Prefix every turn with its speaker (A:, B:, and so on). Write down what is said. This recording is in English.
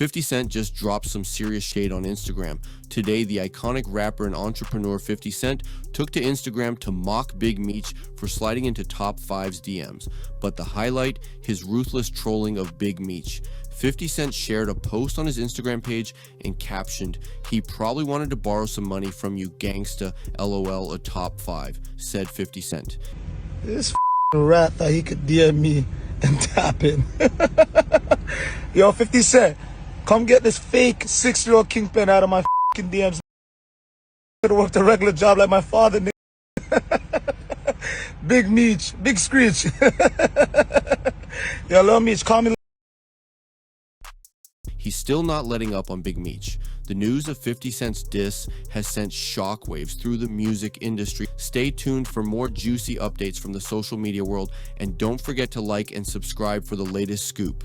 A: 50 Cent just dropped some serious shade on Instagram. Today, the iconic rapper and entrepreneur 50 Cent took to Instagram to mock Big Meech for sliding into Top5's DMs. But the highlight, his ruthless trolling of Big Meech. 50 Cent shared a post on his Instagram page and captioned, "He probably wanted to borrow some money from you, Gangsta, LOL, a top 5, said 50 Cent.
B: This rat thought he could DM me and tap in. Yo, 50 Cent, come get this fake 6-year-old kingpin out of my DMs. Could've worked a regular job like my father, Big Meech, Big Screech. Yo, little Meech, call me.
A: He's still not letting up on Big Meech. The news of 50 Cent's diss has sent shockwaves through the music industry. Stay tuned for more juicy updates from the social media world, and don't forget to like and subscribe for the latest scoop.